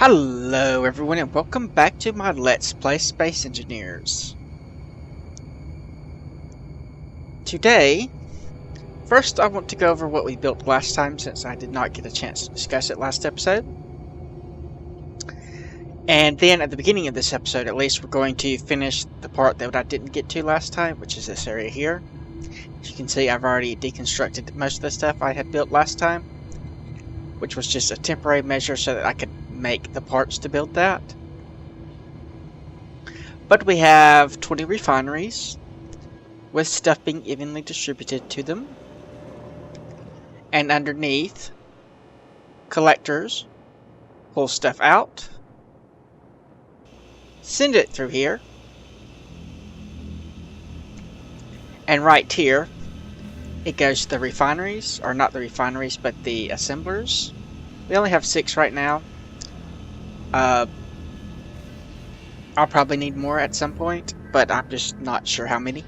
Hello everyone and welcome back to my Let's Play Space Engineers. Today, first I want to go over what we built last time since I did not get a chance to discuss it last episode. And then at the beginning of this episode at least, we're going to finish the part that I didn't get to last time, which is this area here. As you can see, I've already deconstructed most of the stuff I had built last time, which was just a temporary measure so that I could make the parts to build that. But we have 20 refineries with stuff being evenly distributed to them, and underneath, collectors pull stuff out, send it through here, and right here it goes to the refineries, or not the refineries but the assemblers. We only have 6 right now. I'll probably need more at some point, but I'm just not sure how many.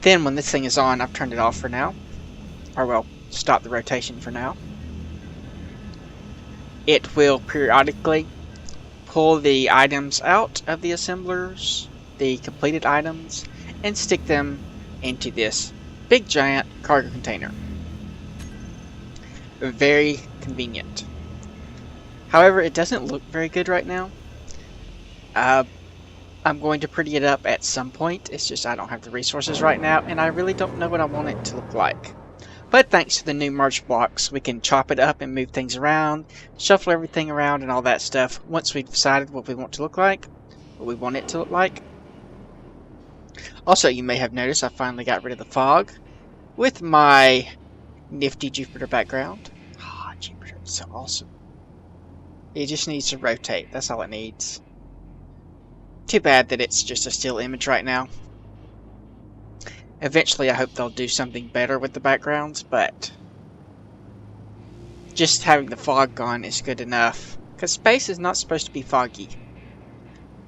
Then when this thing is on, I've turned it off for now. Or well, stop the rotation for now. It will periodically pull the items out of the assemblers, the completed items, and stick them into this big giant cargo container. Very convenient. However, it doesn't look very good right now. I'm going to pretty it up at some point. It's just I don't have the resources right now, and I really don't know what I want it to look like. But thanks to the new merge blocks, we can chop it up and move things around, shuffle everything around and all that stuff once we've decided what we want to look like, what we want it to look like. Also, you may have noticed I finally got rid of the fog with my nifty Jupiter background. Ah, Jupiter is so awesome. It just needs to rotate. That's all it needs. Too bad that it's just a still image right now. Eventually, I hope they'll do something better with the backgrounds, but just having the fog gone is good enough. Because space is not supposed to be foggy.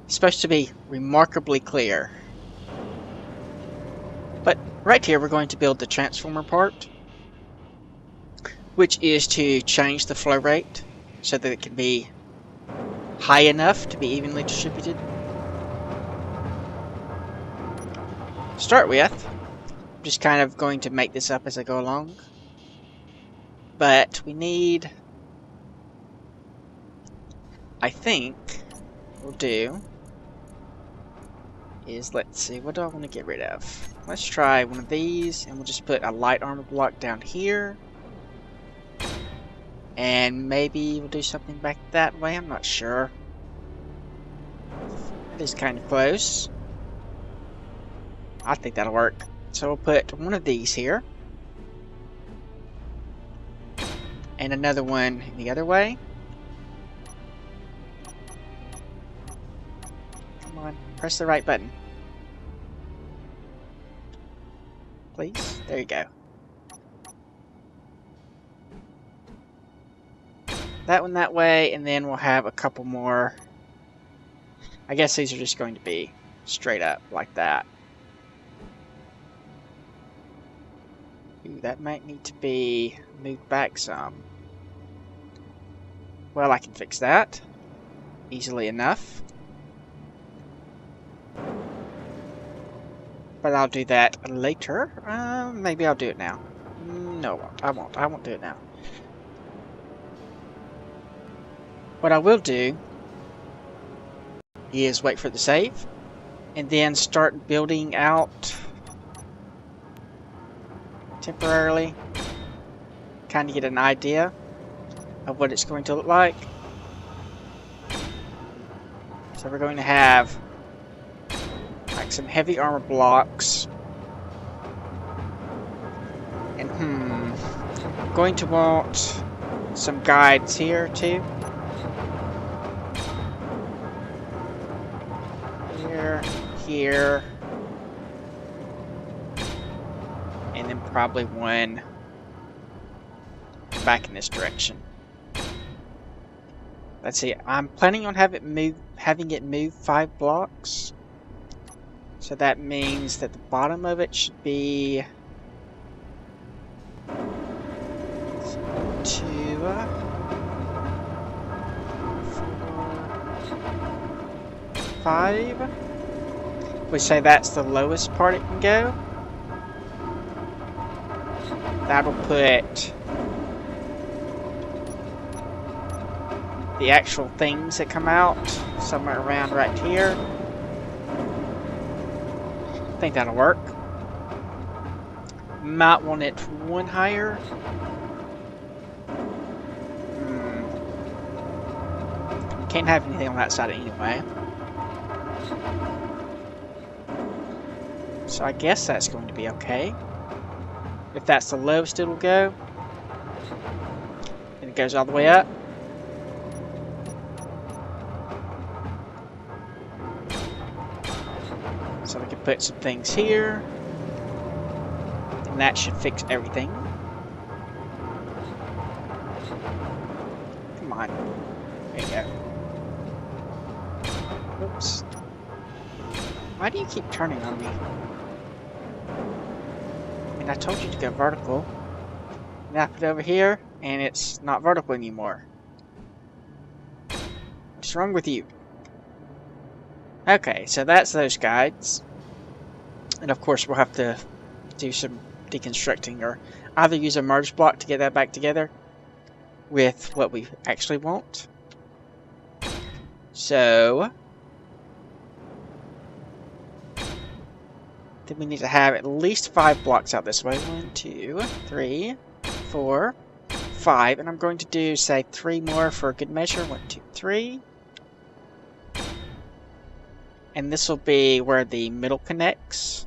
It's supposed to be remarkably clear. But right here, we're going to build the transformer part, which is to change the flow rate so that it can be high enough to be evenly distributed. Start with, I'm just kind of going to make this up as I go along. But we need, I think, we'll do is, let's see, what do I want to get rid of? Let's try one of these, and we'll just put a light armor block down here. And maybe we'll do something back that way, I'm not sure. That is kind of close. I think that'll work. So we'll put one of these here. And another one the other way. Come on, press the right button. Please, there you go. That one that way, and then we'll have a couple more. I guess these are just going to be straight up like that. Ooh, that might need to be moved back some. Well, I can fix that easily enough. But I'll do that later. Maybe I'll do it now. No, I won't. I won't do it now. What I will do is wait for the save and then start building out temporarily, kind of get an idea of what it's going to look like. So we're going to have like some heavy armor blocks, and I'm going to want some guides here too. Here, and then probably one back in this direction. Let's see, I'm planning on having it move 5 blocks. So that means that the bottom of it should be 2, 5. We say that's the lowest part it can go. That'll put the actual things that come out somewhere around right here. I think that'll work. Might want it 1 higher. Can't have anything on that side anyway. So I guess that's going to be okay. If that's the lowest it'll go. And it goes all the way up. So we can put some things here. And that should fix everything. Come on. There you go. Oops. Why do you keep turning on me? And I told you to go vertical. Nap it over here, and it's not vertical anymore. What's wrong with you? Okay, so that's those guides. And of course we'll have to do some deconstructing, or either use a merge block to get that back together with what we actually want. So then we need to have at least 5 blocks out this way. 1, 2, 3, 4, 5. And I'm going to do, say, 3 more for a good measure. 1, 2, 3. And this will be where the middle connects.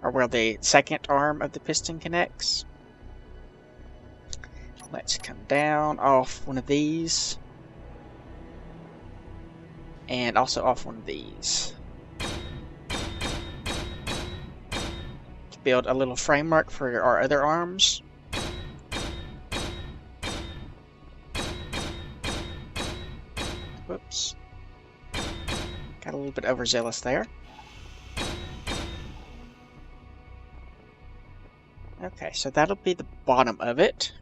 Or where the second arm of the piston connects. Let's come down off one of these. And also off one of these. To build a little framework for our other arms. Whoops. Got a little bit overzealous there. Okay, so that'll be the bottom of it.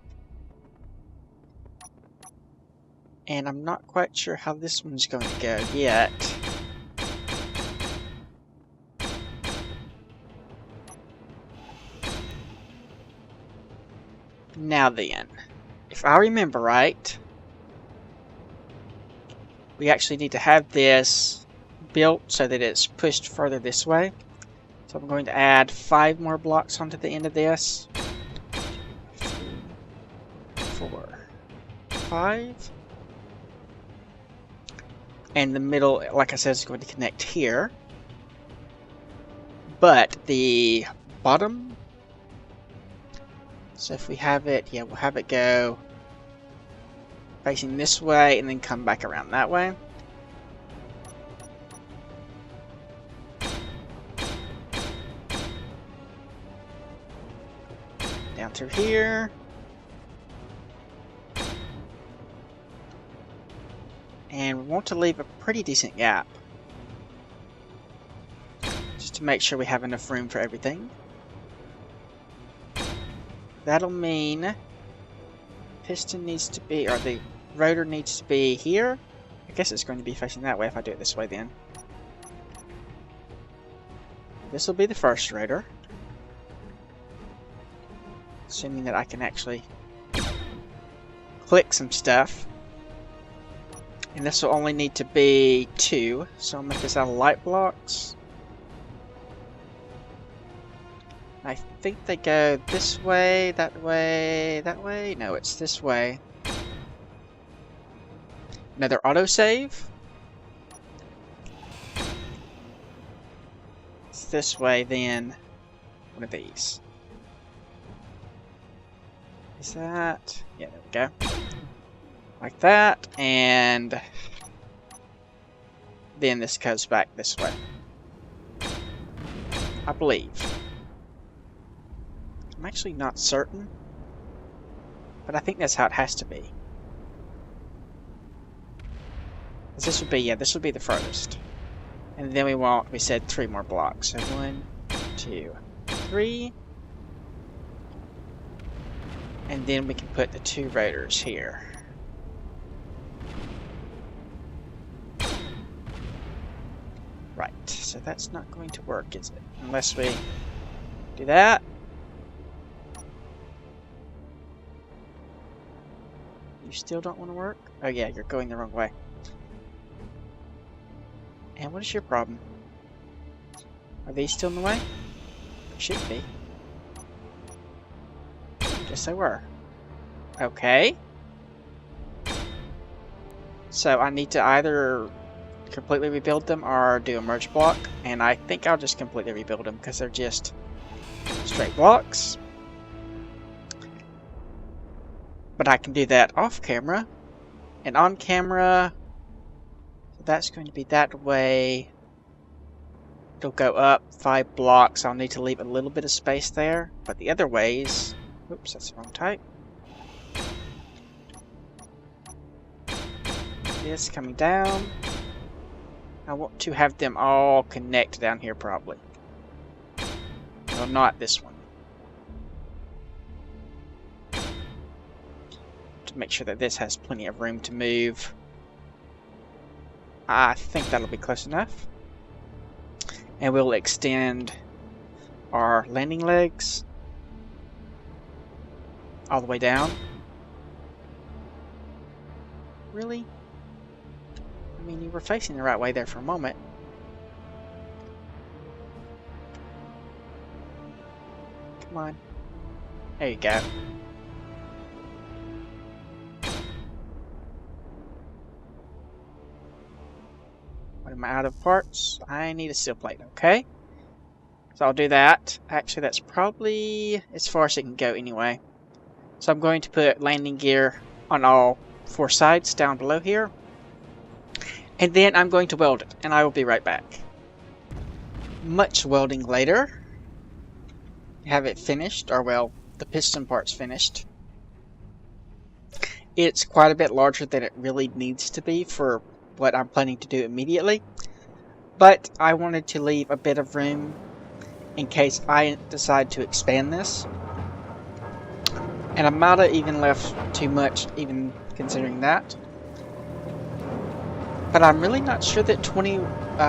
And I'm not quite sure how this one's going to go yet. Now then, if I remember right, we actually need to have this built so that it's pushed further this way. So I'm going to add 5 more blocks onto the end of this. 4, 5. And the middle, like I said, is going to connect here. But the bottom, so if we have it, yeah, we'll have it go facing this way and then come back around that way. Down through here. And we want to leave a pretty decent gap. Just to make sure we have enough room for everything. That'll mean piston needs to be, or the rotor needs to be here. I guess it's going to be facing that way if I do it this way then. This will be the first rotor. Assuming that I can actually click some stuff. And this will only need to be 2, so I'll make this out of light blocks. I think they go this way, that way, that way. No, it's this way. Another autosave. It's this way, then one of these. Is that? Yeah, there we go. Like that, and then this goes back this way. I believe. I'm actually not certain, but I think that's how it has to be. This would be, yeah, this would be the furthest. And then we said 3 more blocks. So 1, 2, 3. And then we can put the 2 rotors here. Right, so that's not going to work, is it? Unless we do that. You still don't want to work? Oh yeah, you're going the wrong way. And what is your problem? Are these still in the way? Should be. Guess they were. Okay. So I need to either completely rebuild them or do a merge block, and I think I'll just completely rebuild them because they're just straight blocks. But I can do that off camera, and on camera, so that's going to be that way. It'll go up 5 blocks. I'll need to leave a little bit of space there, but the other ways, oops, that's the wrong type. This coming down. I want to have them all connect down here probably. Well, not this one. To make sure that this has plenty of room to move. I think that'll be close enough. And we'll extend our landing legs all the way down. Really? I mean, you were facing the right way there for a moment. Come on. There you go. What am I out of parts? I need a steel plate, okay? So I'll do that. Actually, that's probably as far as it can go anyway. So I'm going to put landing gear on all 4 sides down below here. And then I'm going to weld it, and I will be right back. Much welding later. Have it finished, or well, the piston part's finished. It's quite a bit larger than it really needs to be for what I'm planning to do immediately. But I wanted to leave a bit of room in case I decide to expand this. And I might have even left too much, even considering that. But I'm really not sure that 20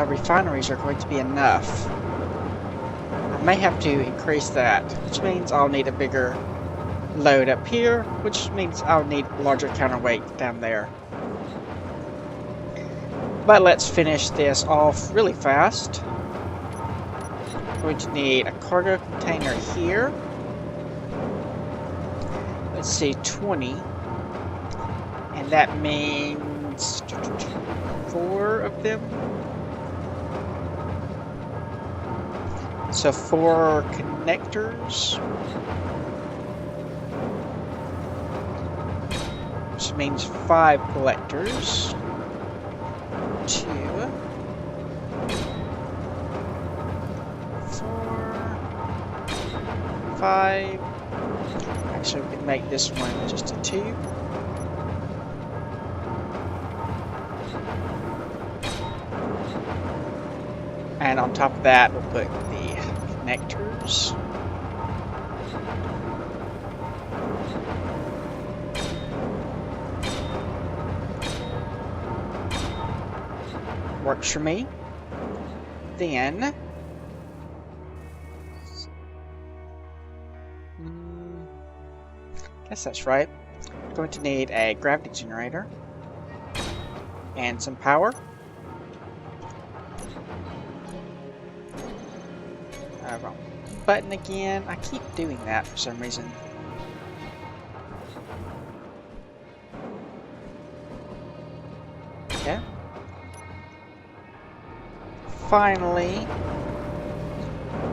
refineries are going to be enough. I may have to increase that, which means I'll need a bigger load up here, which means I'll need a larger counterweight down there. But let's finish this off really fast. I'm going to need a cargo container here. Let's see, 20. And that means 4 of them. So 4 connectors. Which means 5 collectors. 2, 4, 5. Actually, we can make this one just a 2. And on top of that, we'll put the connectors. Works for me. Then guess that's right. I'm going to need a gravity generator and some power. Wrong button again. I keep doing that for some reason. Okay. Finally,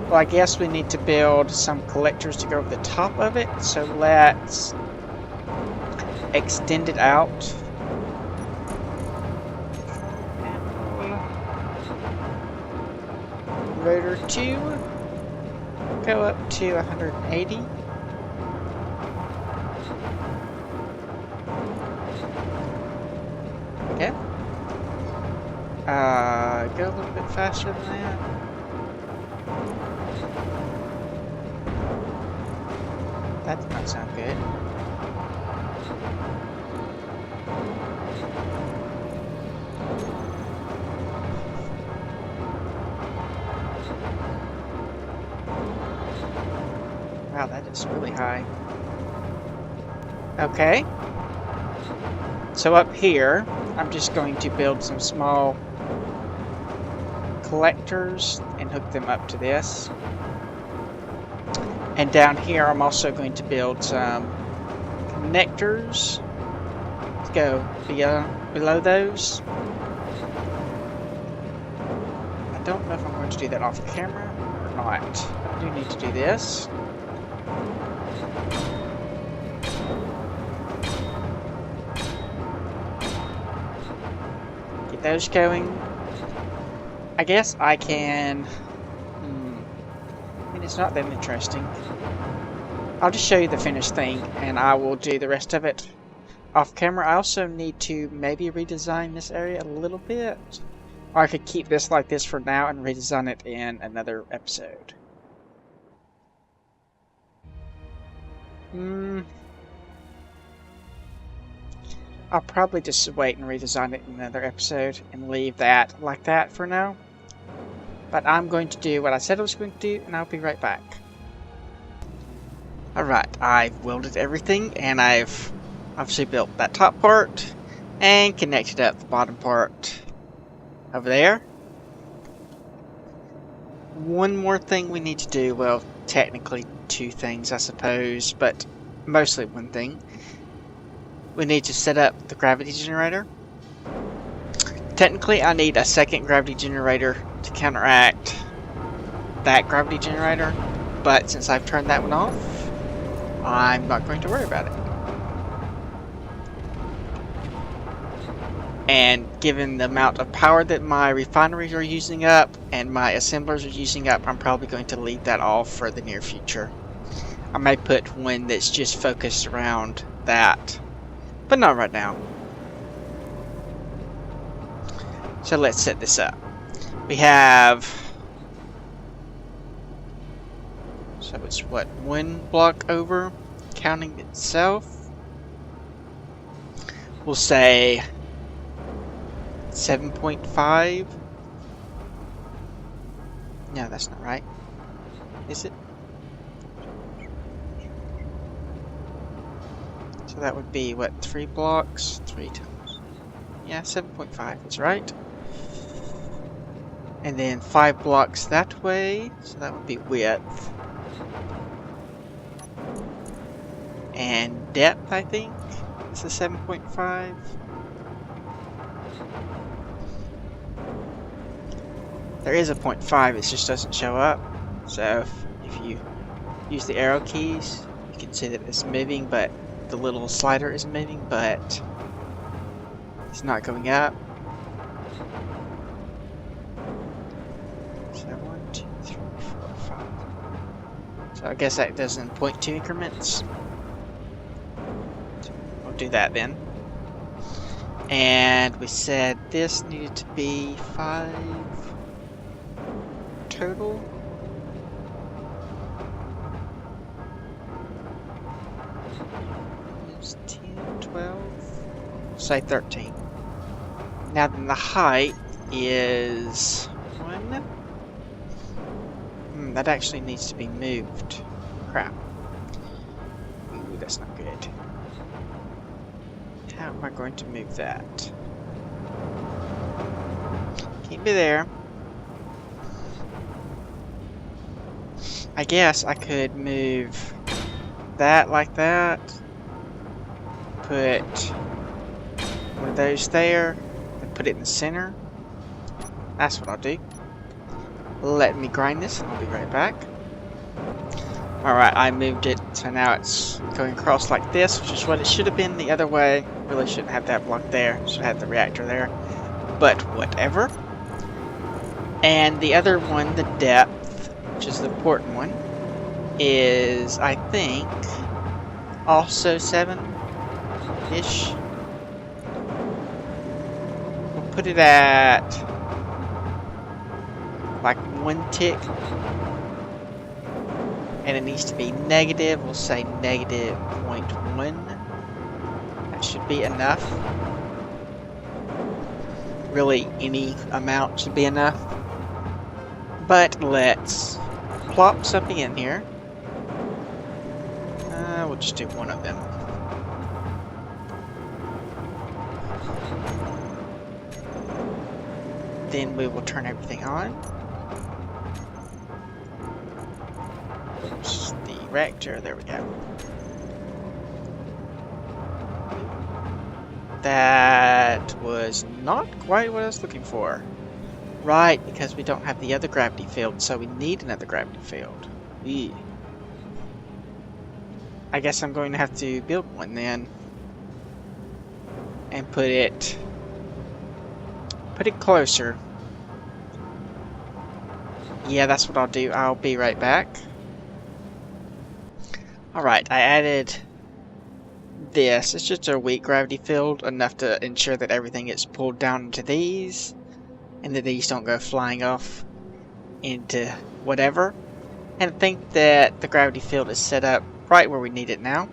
well, I guess we need to build some collectors to go over the top of it, so let's extend it out. Rotor 2, go up to 180. Okay. Go a little bit faster than that. That did not sound good. Wow, that is really high. Okay. So up here, I'm just going to build some small collectors and hook them up to this. And down here, I'm also going to build some connectors to go below those. I don't know if I'm going to do that off camera or not. I do need to do this. Get those going. I guess I can... I mean, it's not that interesting. I'll just show you the finished thing, and I will do the rest of it off camera. I also need to maybe redesign this area a little bit. Or I could keep this like this for now and redesign it in another episode. I'll probably just wait and redesign it in another episode and leave that like that for now. But I'm going to do what I said I was going to do, and I'll be right back. Alright, I've welded everything, and I've obviously built that top part and connected up the bottom part over there. One more thing we need to do, well, technically two things I suppose, but mostly one thing. We need to set up the gravity generator. Technically I need a second gravity generator to counteract that gravity generator, but since I've turned that one off, I'm not going to worry about it. And given the amount of power that my refineries are using up and my assemblers are using up, I'm probably going to leave that off for the near future. I may put one that's just focused around that, but not right now. So let's set this up. We have, so it's what, one block over, counting itself. We'll say 7.5. No, that's not right. Is it? So that would be what, 3 blocks? 3 times. Yeah, 7.5 is right. And then 5 blocks that way, so that would be width. And depth, I think, is a 7.5. There is a 0.5, it just doesn't show up. So if you use the arrow keys, you can see that it's moving, but the little slider is moving, but it's not going up. So 1, 2, 3, 4, 5. So I guess that does in 0.2 increments. So we'll do that then. And we said this needed to be 5 total. It's 10, 12, say 13. Now then the height is 1. That actually needs to be moved. Crap. Ooh, that's not good. How am I going to move that? Keep me there. I guess I could move that like that. Put one of those there. And put it in the center. That's what I'll do. Let me grind this and I'll be right back. Alright, I moved it, so now it's going across like this, which is what it should have been the other way. Really shouldn't have that block there, should have the reactor there. But whatever. And the other one, the depth, which is the important one, is, I think, also 7-ish. We'll put it at like 1 tick. And it needs to be negative, we'll say negative 0.1. That should be enough. Really, any amount should be enough. But let's plop something in here. we'll just do one of them. Then we will turn everything on. Oops, the reactor, there we go. That was not quite what I was looking for. Right, because we don't have the other gravity field, so we need another gravity field. Eee. I guess I'm going to have to build one then. And put it closer. Yeah, that's what I'll do. I'll be right back. Alright, I added this. It's just a weak gravity field, enough to ensure that everything gets pulled down into these, and that these don't go flying off into whatever. And I think that the gravity field is set up right where we need it now.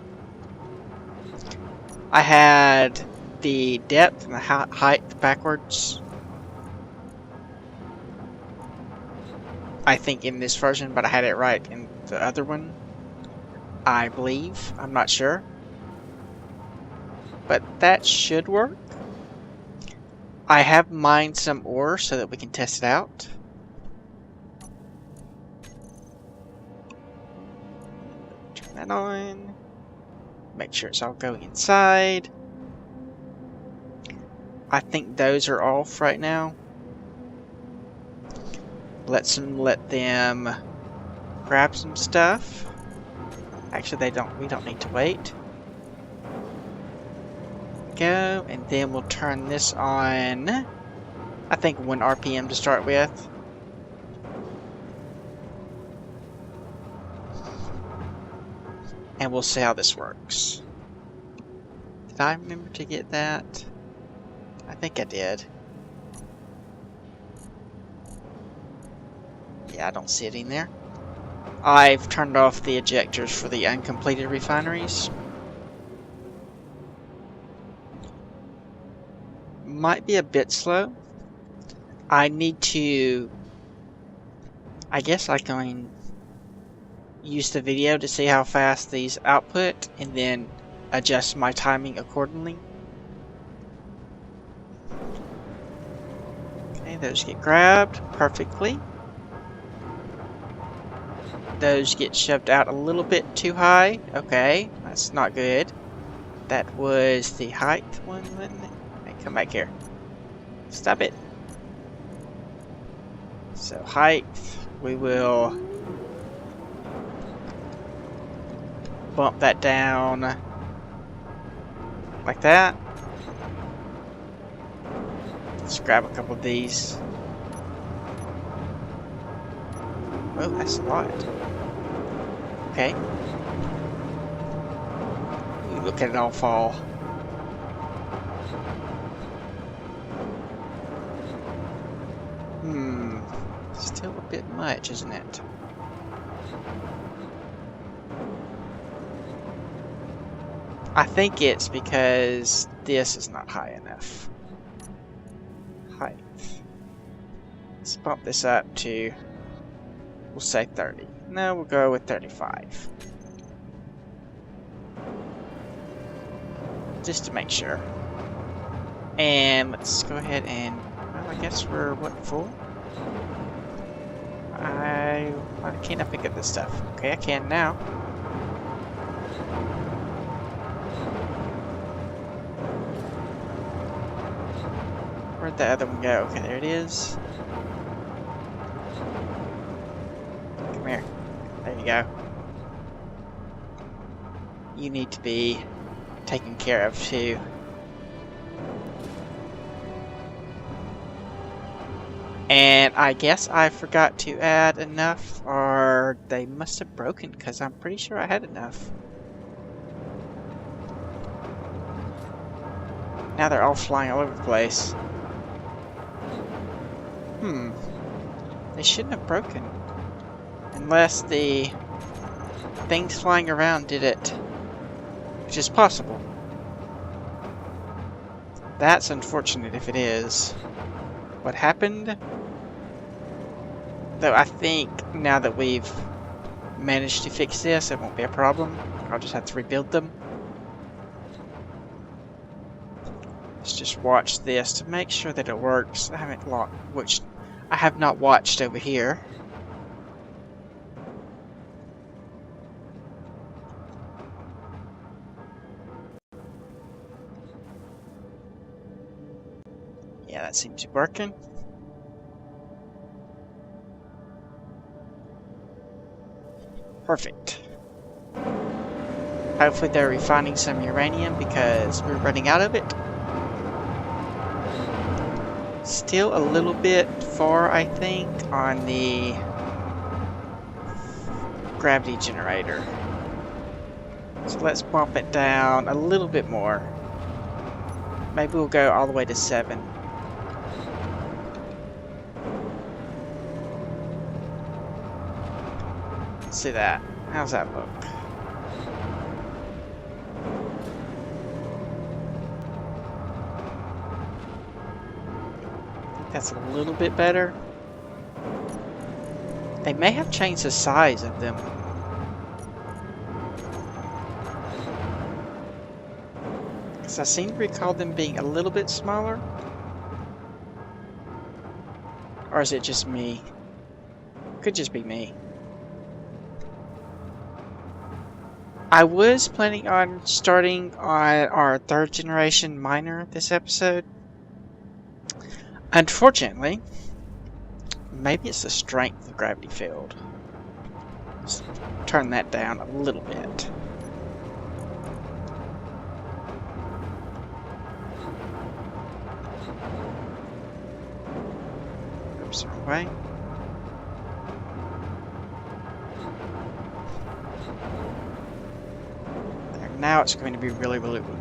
I had the depth and the height backwards, I think, in this version, but I had it right in the other one, I believe. I'm not sure, but that should work. I have mined some ore so that we can test it out. Turn that on. Make sure it's all going inside. I think those are off right now. Let them grab some stuff. Actually, we don't need to wait. Go, and then we'll turn this on. I think 1 RPM to start with. And we'll see how this works. Did I remember to get that? I think I did. Yeah, I don't see it in there. I've turned off the ejectors for the uncompleted refineries. Might be a bit slow. I need to... I guess I can use the video to see how fast these output and then adjust my timing accordingly. Okay, those get grabbed perfectly. Those get shoved out a little bit too high. Okay, that's not good. That was the height one, wasn't it? Hey, come back here. Stop it. So height, we will bump that down like that. Let's grab a couple of these. Oh, that's a lot. Okay. Ooh, look at it all fall. Still a bit much, isn't it? I think it's because this is not high enough. Height. Let's bump this up to, we'll say 30. No, we'll go with 35. Just to make sure. And let's go ahead and, well, I guess we're, what, full? Why can't I pick up this stuff? Okay, I can now. Where'd the other one go? Okay, there it is. Come here. There you go. You need to be taken care of too. And I guess I forgot to add enough, or they must have broken, because I'm pretty sure I had enough. Now they're all flying all over the place. They shouldn't have broken. Unless the things flying around did it. Which is possible. That's unfortunate if it is. What happened? Though I think now that we've manage to fix this, it won't be a problem. I'll just have to rebuild them. Let's just watch this to make sure that it works. I haven't which I have not watched over here. Yeah, that seems to be working. Perfect. Hopefully they're refining some uranium because we're running out of it. Still a little bit far, I think, on the gravity generator. So let's bump it down a little bit more. Maybe we'll go all the way to 7. Let's see that. How's that look? That's a little bit better. They may have changed the size of them. Because I seem to recall them being a little bit smaller. Or is it just me? Could just be me. I was planning on starting on our 3rd generation miner this episode. Unfortunately, maybe it's the strength of the gravity field. Let's turn that down a little bit. Oops, wrong way. There, now it's going to be really, really weak.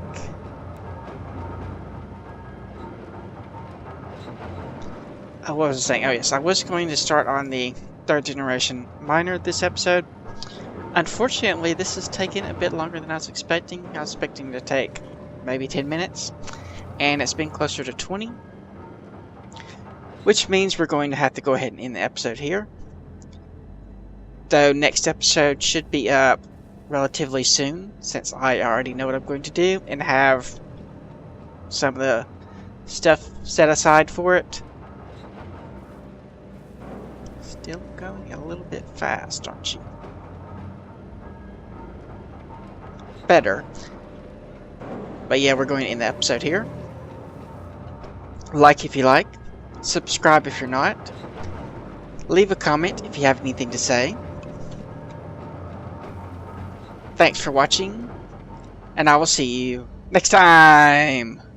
What was I saying? Oh yes, I was going to start on the 3rd generation miner this episode. Unfortunately, this has taken a bit longer than I was expecting. I was expecting to take maybe 10 minutes, and it's been closer to 20. Which means we're going to have to go ahead and end the episode here. Though next episode should be up relatively soon, since I already know what I'm going to do, and have some of the stuff set aside for it. Still going a little bit fast, aren't you? Better. But yeah, we're going to end the episode here. Like if you like. Subscribe if you're not. Leave a comment if you have anything to say. Thanks for watching, and I will see you next time!